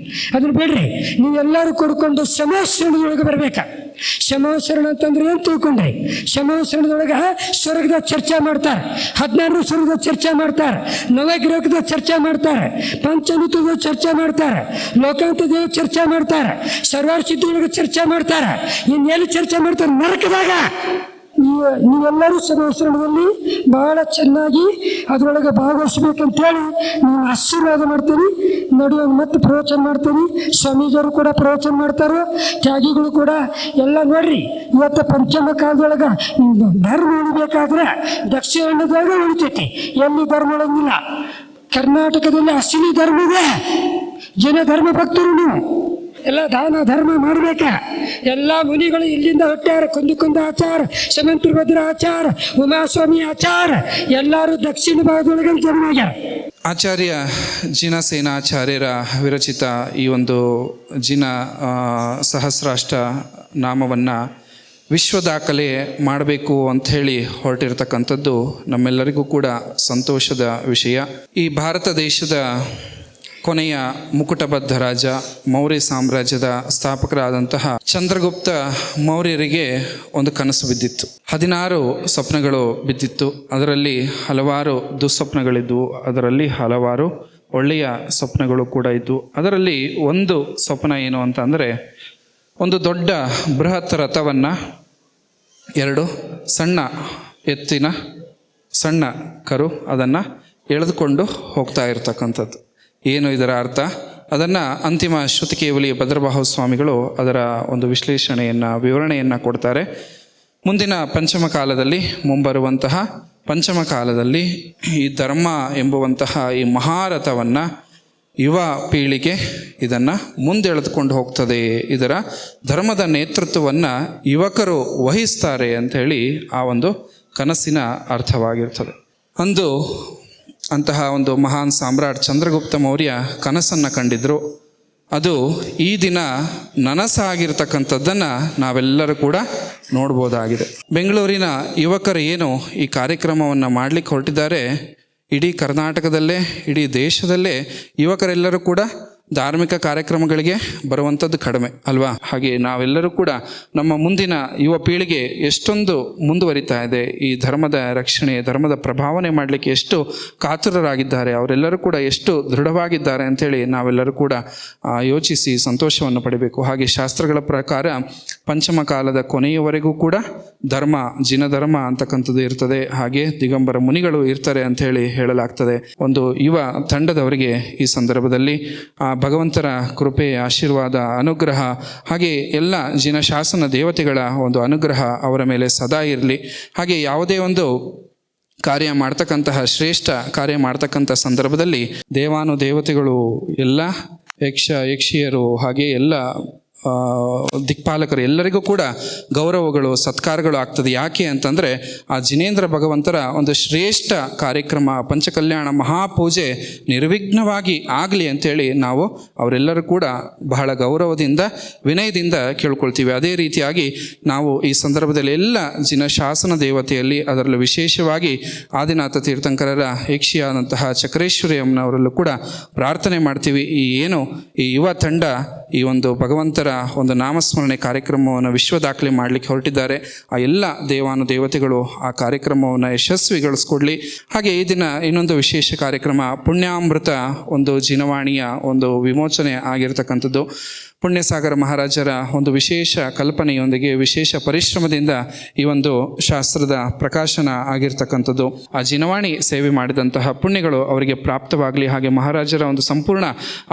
ಅದನ್ನು ಬಿಡ್ರಿ, ನೀವೆಲ್ಲರೂ ಕೊಡ್ಕೊಂಡು ಸಮಾಶ್ರಮದೊಳಗೆ ಬರ್ಬೇಕಾ. ಸಮಾಚರಣ ಅಂತಂದ್ರೆ ಏನು ತಿಳ್ಕೊಂಡ್ರಿ? ಸಮಾಚರಣದೊಳಗೆ ಸ್ವರ್ಗದ ಚರ್ಚೆ ಮಾಡ್ತಾರೆ, 14 ಸ್ವರ್ಗದ ಚರ್ಚೆ ಮಾಡ್ತಾರೆ, ನವಗ್ರಹದ ಚರ್ಚೆ ಮಾಡ್ತಾರೆ, ಪಂಚಮಿತದ ಚರ್ಚೆ ಮಾಡ್ತಾರೆ, ಲೋಕಾಂತದ ಚರ್ಚೆ ಮಾಡ್ತಾರೆ, ಸರ್ವಾರ್ಸಿದ್ಧೊಳಗೆ ಚರ್ಚೆ ಮಾಡ್ತಾರೆ. ಇನ್ನೆಲ್ಲಿ ಚರ್ಚೆ ಮಾಡ್ತಾರೆ? ನರಕದಾಗ. ನೀವೆಲ್ಲರೂ ಸಮಾಚರಣದಲ್ಲಿ ಬಹಳ ಚೆನ್ನಾಗಿ ಅದರೊಳಗೆ ಭಾಗವಹಿಸ್ಬೇಕಂತೇಳಿ ನಾನು ಆಶೀರ್ವಾದ ಮಾಡ್ತೀನಿ. ನಡುವೆ ಮತ್ತೆ ಪ್ರವಚನ ಮಾಡ್ತೀನಿ. ಸ್ವಾಮೀಜಿಯವರು ಕೂಡ ಪ್ರವಚನ ಮಾಡ್ತಾರೆ, ತ್ಯಾಗಿಗಳು ಕೂಡ ಎಲ್ಲ. ನೋಡ್ರಿ, ಇವತ್ತು ಪಂಚಮ ಕಾಲದೊಳಗೆ ಧರ್ಮ ಉಳಿಬೇಕಾದ್ರೆ ದಕ್ಷಿಣದಾಗ ಉಳಿತೈತಿ, ಎಲ್ಲಿ ಧರ್ಮ ಉಳಂಗಿಲ್ಲ. ಕರ್ನಾಟಕದಲ್ಲಿ ಅಸಲಿ ಧರ್ಮ ಇದೆ. ಜನ ಧರ್ಮ ಭಕ್ತರು ನೀವು ಎಲ್ಲ ದಾನ ಧರ್ಮ ಮಾಡಬೇಕ. ಎಲ್ಲ ಮುನಿಗಳು ಇಲ್ಲಿಂದ ಹೊಟ್ಟಾರ. ಕುಂದ ಆಚಾರ, ಸಮಂತಭದ್ರ ಆಚಾರ, ಉಮಾಸ್ವಾಮಿ ಆಚಾರ ಎಲ್ಲರೂ ದಕ್ಷಿಣ ಭಾಗದೊಳಗೆ ಜನ್ಮ ಆಗ್ಯಾರ. ಆಚಾರ್ಯ ಜಿನಸೇನಾಚಾರ್ಯರ ವಿರಚಿತ ಈ ಒಂದು ಜಿನ ಸಹಸ್ರಾಷ್ಟ ನಾಮವನ್ನು ವಿಶ್ವ ದಾಖಲೆ ಮಾಡಬೇಕು ಅಂಥೇಳಿ ಹೊರಟಿರ್ತಕ್ಕಂಥದ್ದು ನಮ್ಮೆಲ್ಲರಿಗೂ ಕೂಡ ಸಂತೋಷದ ವಿಷಯ. ಈ ಭಾರತ ದೇಶದ ಕೊನೆಯ ಮುಕುಟಬದ್ಧ ರಾಜ, ಮೌರ್ಯ ಸಾಮ್ರಾಜ್ಯದ ಸ್ಥಾಪಕರಾದಂತಹ ಚಂದ್ರಗುಪ್ತ ಮೌರ್ಯರಿಗೆ ಒಂದು ಕನಸು ಬಿದ್ದಿತ್ತು. 16 ಸ್ವಪ್ನಗಳು ಬಿದ್ದಿತ್ತು. ಅದರಲ್ಲಿ ಹಲವಾರು ದುಸ್ವಪ್ನಗಳಿದ್ವು, ಅದರಲ್ಲಿ ಹಲವಾರು ಒಳ್ಳೆಯ ಸ್ವಪ್ನಗಳು ಕೂಡ ಇದ್ವು. ಅದರಲ್ಲಿ ಒಂದು ಸ್ವಪ್ನ ಏನು ಅಂತ ಅಂದರೆ, ಒಂದು ದೊಡ್ಡ ಬೃಹತ್ ರಥವನ್ನು 2 ಸಣ್ಣ ಎತ್ತಿನ ಸಣ್ಣ ಕರು ಅದನ್ನು ಎಳೆದುಕೊಂಡು ಹೋಗ್ತಾ ಇರತಕ್ಕಂಥದ್ದು. ಏನು ಇದರ ಅರ್ಥ? ಅದನ್ನು ಅಂತಿಮ ಶ್ರುತಿಕೇವಲಿ ಭದ್ರಬಾಹು ಸ್ವಾಮಿಗಳು ಅದರ ಒಂದು ವಿಶ್ಲೇಷಣೆಯನ್ನು, ವಿವರಣೆಯನ್ನು ಕೊಡ್ತಾರೆ. ಮುಂದಿನ ಪಂಚಮ ಕಾಲದಲ್ಲಿ, ಮುಂಬರುವಂತಹ ಪಂಚಮ ಕಾಲದಲ್ಲಿ ಈ ಧರ್ಮ ಎಂಬುವಂತಹ ಈ ಮಹಾರಥವನ್ನು ಯುವ ಪೀಳಿಗೆ ಇದನ್ನು ಮುಂದೆಳೆದುಕೊಂಡು ಹೋಗ್ತದೆ. ಇದರ ಧರ್ಮದ ನೇತೃತ್ವವನ್ನು ಯುವಕರು ವಹಿಸ್ತಾರೆ ಅಂಥೇಳಿ ಆ ಒಂದು ಕನಸಿನ ಅರ್ಥವಾಗಿರ್ತದೆ. ಅಂದು ಅಂತಹ ಒಂದು ಮಹಾನ್ ಸಾಮ್ರಾಟ್ ಚಂದ್ರಗುಪ್ತ ಮೌರ್ಯ ಕನಸನ್ನು ಕಂಡಿದ್ದರು. ಅದು ಈ ದಿನ ನನಸಾಗಿರ್ತಕ್ಕಂಥದ್ದನ್ನು ನಾವೆಲ್ಲರೂ ಕೂಡ ನೋಡ್ಬೋದಾಗಿದೆ. ಬೆಂಗಳೂರಿನ ಯುವಕರು ಏನು ಈ ಕಾರ್ಯಕ್ರಮವನ್ನು ಮಾಡಲಿಕ್ಕೆ ಹೊರಟಿದ್ದಾರೆ, ಇಡೀ ಕರ್ನಾಟಕದಲ್ಲೇ, ಇಡೀ ದೇಶದಲ್ಲೇ ಯುವಕರೆಲ್ಲರೂ ಕೂಡ ಧಾರ್ಮಿಕ ಕಾರ್ಯಕ್ರಮಗಳಿಗೆ ಬರುವಂಥದ್ದು ಕಡಿಮೆ ಅಲ್ವಾ? ಹಾಗೆ ನಾವೆಲ್ಲರೂ ಕೂಡ ನಮ್ಮ ಮುಂದಿನ ಯುವ ಪೀಳಿಗೆ ಎಷ್ಟೊಂದು ಮುಂದುವರಿತಾ ಇದೆ, ಈ ಧರ್ಮದ ರಕ್ಷಣೆ, ಧರ್ಮದ ಪ್ರಭಾವನೆ ಮಾಡಲಿಕ್ಕೆ ಎಷ್ಟು ಕಾತುರರಾಗಿದ್ದಾರೆ, ಅವರೆಲ್ಲರೂ ಕೂಡ ಎಷ್ಟು ದೃಢವಾಗಿದ್ದಾರೆ ಅಂಥೇಳಿ ನಾವೆಲ್ಲರೂ ಕೂಡ ಯೋಚಿಸಿ ಸಂತೋಷವನ್ನು ಪಡಿಬೇಕು. ಹಾಗೆ ಶಾಸ್ತ್ರಗಳ ಪ್ರಕಾರ ಪಂಚಮ ಕಾಲದ ಕೊನೆಯವರೆಗೂ ಕೂಡ ಧರ್ಮ, ಜಿನಧರ್ಮ ಅಂತಕ್ಕಂಥದ್ದು ಇರ್ತದೆ. ಹಾಗೆ ದಿಗಂಬರ ಮುನಿಗಳು ಇರ್ತಾರೆ ಅಂಥೇಳಿ ಹೇಳಲಾಗ್ತದೆ. ಒಂದು ಯುವ ತಂಡದವರಿಗೆ ಈ ಸಂದರ್ಭದಲ್ಲಿ ಭಗವಂತರ ಕೃಪೆ, ಆಶೀರ್ವಾದ, ಅನುಗ್ರಹ, ಹಾಗೆ ಎಲ್ಲ ಜಿನಶಾಸನ ದೇವತೆಗಳ ಒಂದು ಅನುಗ್ರಹ ಅವರ ಮೇಲೆ ಸದಾ ಇರಲಿ. ಹಾಗೆ ಯಾವುದೇ ಒಂದು ಕಾರ್ಯ ಮಾಡ್ತಕ್ಕಂತಹ, ಶ್ರೇಷ್ಠ ಕಾರ್ಯ ಮಾಡ್ತಕ್ಕಂಥ ಸಂದರ್ಭದಲ್ಲಿ ದೇವಾನುದೇವತೆಗಳು, ಎಲ್ಲ ಯಕ್ಷಿಯರು, ಹಾಗೆ ಎಲ್ಲ ದಿಕ್ಪಾಲಕರು ಎಲ್ಲರಿಗೂ ಕೂಡ ಗೌರವಗಳು, ಸತ್ಕಾರಗಳು ಆಗ್ತದೆ. ಯಾಕೆ ಅಂತಂದರೆ ಆ ಜಿನೇಂದ್ರ ಭಗವಂತರ ಒಂದು ಶ್ರೇಷ್ಠ ಕಾರ್ಯಕ್ರಮ, ಪಂಚಕಲ್ಯಾಣ ಮಹಾಪೂಜೆ ನಿರ್ವಿಘ್ನವಾಗಿ ಆಗಲಿ ಅಂಥೇಳಿ ನಾವು ಅವರೆಲ್ಲರೂ ಕೂಡ ಬಹಳ ಗೌರವದಿಂದ, ವಿನಯದಿಂದ ಕೇಳ್ಕೊಳ್ತೀವಿ. ಅದೇ ರೀತಿಯಾಗಿ ನಾವು ಈ ಸಂದರ್ಭದಲ್ಲಿ ಎಲ್ಲ ಜಿನಶಾಸನ ದೇವತೆಯಲ್ಲಿ, ಅದರಲ್ಲೂ ವಿಶೇಷವಾಗಿ ಆದಿನಾಥ ತೀರ್ಥಂಕರರ ಯಕ್ಷಿಯಾದಂತಹ ಚಕ್ರೇಶ್ವರಿ ಅಮ್ಮನವರಲ್ಲೂ ಕೂಡ ಪ್ರಾರ್ಥನೆ ಮಾಡ್ತೀವಿ. ಈ ಏನು ಈ ಯುವ ತಂಡ ಈ ಒಂದು ಭಗವಂತರ ಒಂದು ನಾಮಸ್ಮರಣೆ ಕಾರ್ಯಕ್ರಮವನ್ನು ವಿಶ್ವ ದಾಖಲೆ ಮಾಡಲಿಕ್ಕೆ ಹೊರಟಿದ್ದಾರೆ. ಆ ಎಲ್ಲ ದೇವಾನುದೇವತೆಗಳು ಆ ಕಾರ್ಯಕ್ರಮವನ್ನು ಯಶಸ್ವಿಗೊಳಿಸ್ಕೊಡ್ಲಿ. ಹಾಗೆ ಈ ದಿನ ಇನ್ನೊಂದು ವಿಶೇಷ ಕಾರ್ಯಕ್ರಮ, ಪುಣ್ಯಾಮೃತ ಒಂದು ಜಿನವಾಣಿಯ ಒಂದು ವಿಮೋಚನೆ ಆಗಿರ್ತಕ್ಕಂಥದ್ದು. ಪುಣ್ಯಸಾಗರ ಮಹಾರಾಜರ ಒಂದು ವಿಶೇಷ ಕಲ್ಪನೆಯೊಂದಿಗೆ, ವಿಶೇಷ ಪರಿಶ್ರಮದಿಂದ ಈ ಒಂದು ಶಾಸ್ತ್ರದ ಪ್ರಕಾಶನ ಆಗಿರ್ತಕ್ಕಂಥದ್ದು. ಆ ಜಿನವಾಣಿ ಸೇವೆ ಮಾಡಿದಂತಹ ಪುಣ್ಯಗಳು ಅವರಿಗೆ ಪ್ರಾಪ್ತವಾಗಲಿ, ಹಾಗೆ ಮಹಾರಾಜರ ಒಂದು ಸಂಪೂರ್ಣ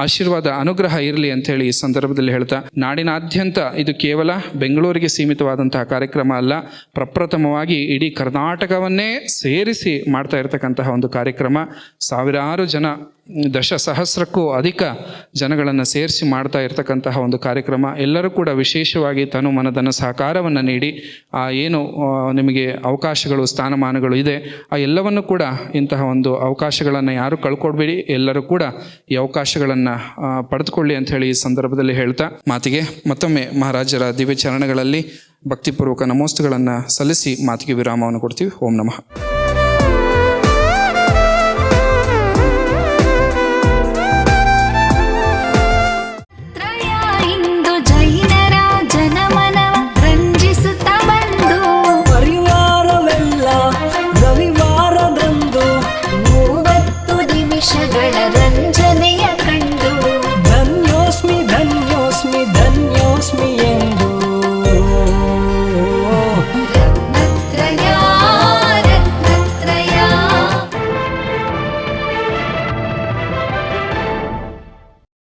ಆಶೀರ್ವಾದ, ಅನುಗ್ರಹ ಇರಲಿ ಅಂಥೇಳಿ ಈ ಸಂದರ್ಭದಲ್ಲಿ ಹೇಳ್ತಾ, ನಾಡಿನಾದ್ಯಂತ ಇದು ಕೇವಲ ಬೆಂಗಳೂರಿಗೆ ಸೀಮಿತವಾದಂತಹ ಕಾರ್ಯಕ್ರಮ ಅಲ್ಲ, ಪ್ರಪ್ರಥಮವಾಗಿ ಇಡೀ ಕರ್ನಾಟಕವನ್ನೇ ಸೇರಿಸಿ ಮಾಡ್ತಾ ಇರತಕ್ಕಂತಹ ಒಂದು ಕಾರ್ಯಕ್ರಮ. ಸಾವಿರಾರು ಜನ 10,000ಕ್ಕೂ ಅಧಿಕ ಜನಗಳನ್ನು ಸೇರಿಸಿ ಮಾಡ್ತಾ ಇರತಕ್ಕಂತಹ ಒಂದು ಕಾರ್ಯಕ್ರಮ. ಎಲ್ಲರೂ ಕೂಡ ವಿಶೇಷವಾಗಿ ತನು ಮನದನ್ನು ಸಹಕಾರವನ್ನು ನೀಡಿ ಏನು ನಿಮಗೆ ಅವಕಾಶಗಳು ಸ್ಥಾನಮಾನಗಳು ಇದೆ ಆ ಎಲ್ಲವನ್ನು ಕೂಡ ಇಂತಹ ಒಂದು ಅವಕಾಶಗಳನ್ನು ಯಾರು ಕಳ್ಕೊಡ್ಬೇಡಿ, ಎಲ್ಲರೂ ಕೂಡ ಈ ಅವಕಾಶಗಳನ್ನು ಪಡೆದುಕೊಳ್ಳಿ ಅಂತ ಹೇಳಿ ಈ ಸಂದರ್ಭದಲ್ಲಿ ಹೇಳ್ತಾ ಮಾತಿಗೆ ಮತ್ತೊಮ್ಮೆ ಮಹಾರಾಜರ ದಿವ್ಯ ಚರಣಗಳಲ್ಲಿ ಭಕ್ತಿಪೂರ್ವಕ ನಮೋಸ್ತುಗಳನ್ನು ಸಲ್ಲಿಸಿ ಮಾತಿಗೆ ವಿರಾಮವನ್ನು ಕೊಡ್ತೀವಿ. ಓಂ ನಮಃ.